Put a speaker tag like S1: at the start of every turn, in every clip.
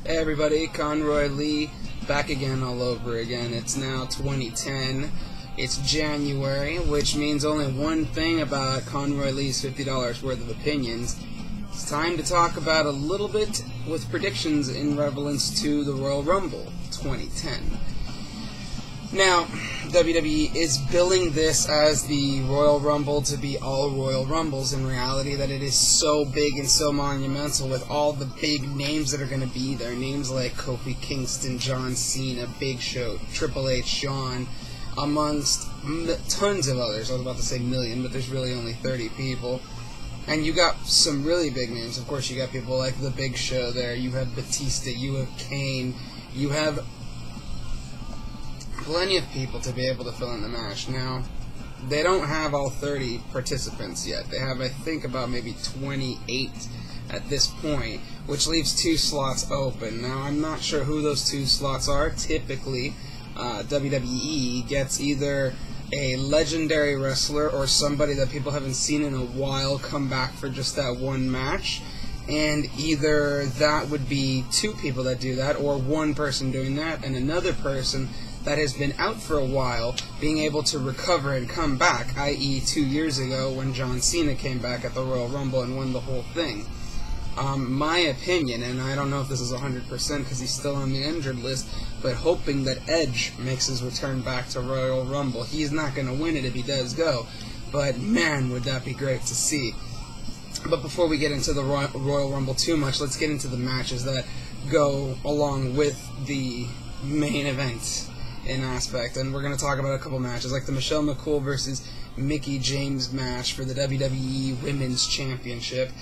S1: Hey everybody, Conroy Lee, back again all over again. It's now 2010. It's January, which means only one thing about Conroy Lee's $50 worth of opinions. It's time to talk about a little bit with predictions in relevance to the Royal Rumble 2010. Now, WWE is billing this as the Royal Rumble to be all Royal Rumbles. In reality, that it is so big and so monumental with all the big names that are going to be there. Names like Kofi Kingston, John Cena, Big Show, Triple H, Shawn, amongst tons of others. I was about to say million, but there's really only 30 people. And you got some really big names. Of course, you got people like The Big Show there. You have Batista, you have Kane, you have plenty of people to be able to fill in the match. Now, they don't have all 30 participants yet. They have, I think, about maybe 28 at this point, which leaves 2 slots open. Now, I'm not sure who those 2 slots are. Typically, WWE gets either a legendary wrestler or somebody that people haven't seen in a while come back for just that one match. And either that would be 2 people that do that, or 1 person doing that, and another person that has been out for a while being able to recover and come back, i.e. 2 years ago when John Cena came back at the Royal Rumble and won the whole thing. My opinion, and I don't know if this is 100% because he's still on the injured list, but hoping that Edge makes his return back to Royal Rumble. He's not going to win it if he does go, but man, would that be great to see. But before we get into the Royal Rumble too much, let's get into the matches that go along with the main event in aspect. And we're going to talk about a couple matches, like the Michelle McCool versus Mickie James match for the WWE Women's Championship.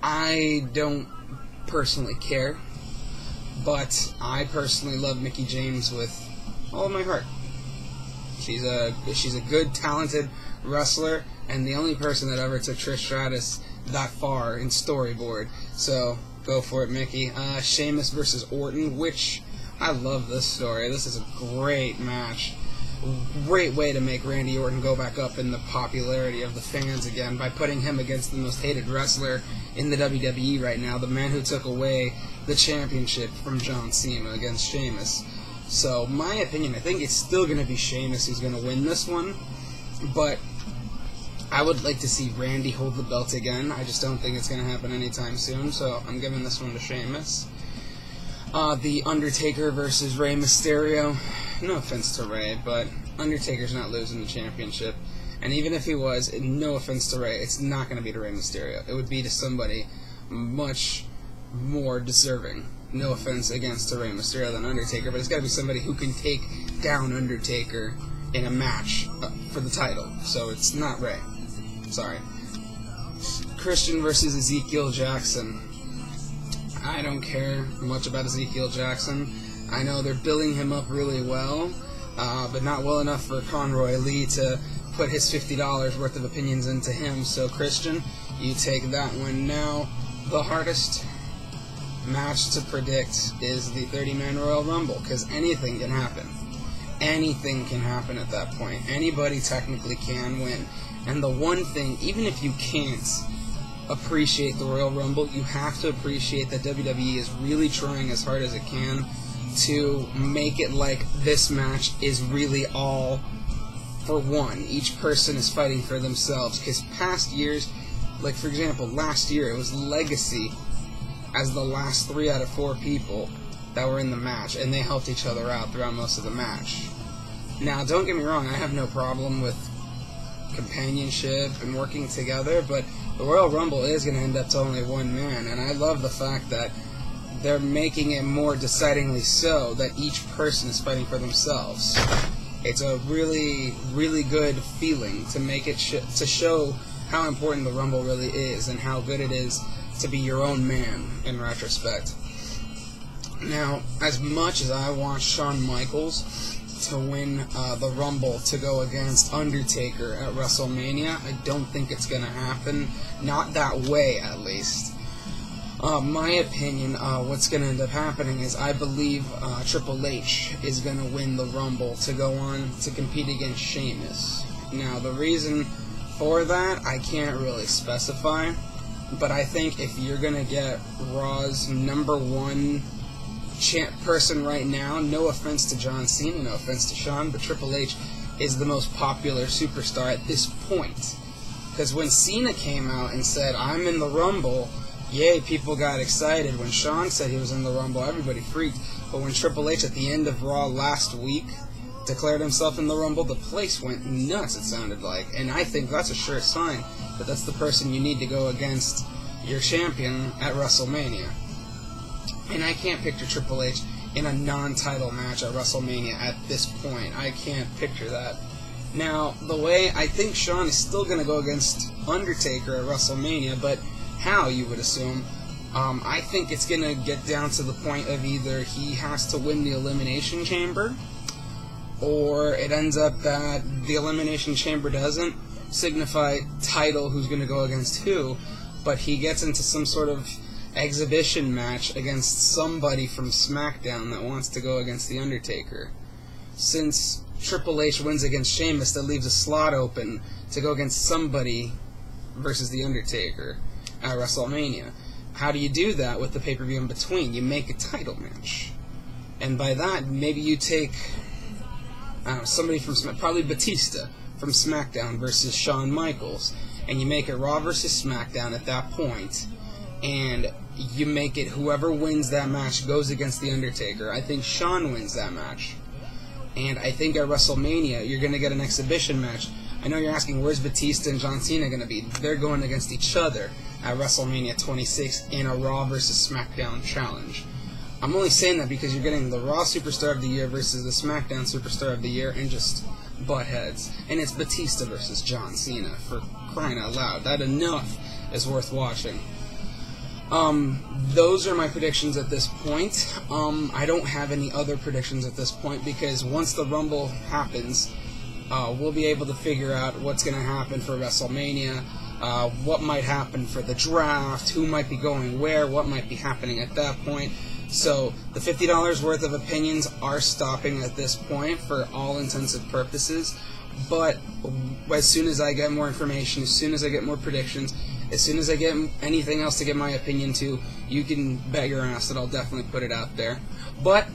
S1: I don't personally care, but I personally love Mickie James with all of my heart. She's a good, talented wrestler, and the only person that ever took Trish Stratus that far in storyboard. So go for it, Mickie. Sheamus versus Orton, which I love this story. This is a great match. Great way to make Randy Orton go back up in the popularity of the fans again by putting him against the most hated wrestler in the WWE right now, the man who took away the championship from John Cena against Sheamus. So, my opinion, I think it's still going to be Sheamus who's going to win this one, but I would like to see Randy hold the belt again. I just don't think it's going to happen anytime soon, so I'm giving this one to Sheamus. The Undertaker versus Rey Mysterio. No offense to Rey, but Undertaker's not losing the championship. And even if he was, no offense to Rey, it's not going to be to Rey Mysterio. It would be to somebody much more deserving. No offense against to Rey Mysterio than Undertaker, but it's got to be somebody who can take down Undertaker in a match for the title. So it's not Rey. Sorry. Christian versus Ezekiel Jackson. I don't care much about Ezekiel Jackson. I know they're billing him up really well, but not well enough for Conroy Lee to put his $50 worth of opinions into him. So, Christian, you take that one. Now, the hardest match to predict is the 30-man Royal Rumble, because anything can happen. Anything can happen at that point. Anybody technically can win. And the one thing, even if you can't appreciate the Royal Rumble, you have to appreciate that WWE is really trying as hard as it can to make it like this match is really all for one. Each person is fighting for themselves, because past years, like for example last year, it was Legacy as the last 3 out of 4 people that were in the match, and they helped each other out throughout most of the match. Now, don't get me wrong, I have no problem with companionship and working together, but the Royal Rumble is going to end up to only one man, and I love the fact that they're making it more decidingly so that each person is fighting for themselves. It's a really, really good feeling to make it to show how important the Rumble really is and how good it is to be your own man in retrospect. Now, as much as I want Shawn Michaels to win the Rumble to go against Undertaker at WrestleMania, I don't think it's going to happen. Not that way, at least. My opinion, what's going to end up happening is I believe Triple H is going to win the Rumble to go on to compete against Sheamus. Now, the reason for that, I can't really specify, but I think if you're going to get Raw's #1 person right now, no offense to John Cena, no offense to Shawn, but Triple H is the most popular superstar at this point. Because when Cena came out and said, I'm in the Rumble, yay, people got excited. When Shawn said he was in the Rumble, everybody freaked. But when Triple H at the end of Raw last week declared himself in the Rumble, the place went nuts, it sounded like. And I think that's a sure sign that that's the person you need to go against your champion at WrestleMania. And I can't picture Triple H in a non-title match at WrestleMania at this point. I can't picture that. Now, the way I think Shawn is still going to go against Undertaker at WrestleMania, but how, you would assume? I think it's going to get down to the point of either he has to win the Elimination Chamber, or it ends up that the Elimination Chamber doesn't signify title who's going to go against who, but he gets into some sort of exhibition match against somebody from SmackDown that wants to go against The Undertaker. Since Triple H wins against Sheamus, that leaves a slot open to go against somebody versus The Undertaker at WrestleMania. How do you do that with the pay-per-view in between? You make a title match. And by that, maybe you take somebody from probably Batista from SmackDown versus Shawn Michaels, and you make it Raw versus SmackDown at that point, and you make it whoever wins that match goes against The Undertaker. I think Shawn wins that match. And I think at WrestleMania, you're going to get an exhibition match. I know you're asking, where's Batista and John Cena going to be? They're going against each other at WrestleMania 26 in a Raw versus SmackDown challenge. I'm only saying that because you're getting the Raw Superstar of the Year versus the SmackDown Superstar of the Year, and just butt heads. And it's Batista versus John Cena, for crying out loud. That enough is worth watching. Those are my predictions at this point. I don't have any other predictions at this point, because once the Rumble happens, we'll be able to figure out what's going to happen for WrestleMania, what might happen for the draft, who might be going where, what might be happening at that point. So the $50 worth of opinions are stopping at this point for all intents and purposes. But as soon as I get more information, as soon as I get more predictions, as soon as I get anything else to get my opinion to, you can bet your ass that I'll definitely put it out there. But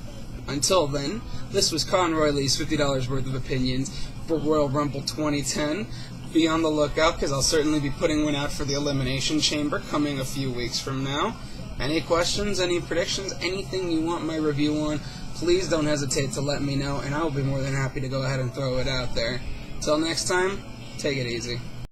S1: until then, this was Conroy Lee's $50 worth of opinions for Royal Rumble 2010. Be on the lookout, because I'll certainly be putting one out for the Elimination Chamber coming a few weeks from now. Any questions, any predictions, anything you want my review on, please don't hesitate to let me know, and I will be more than happy to go ahead and throw it out there. Till next time, take it easy.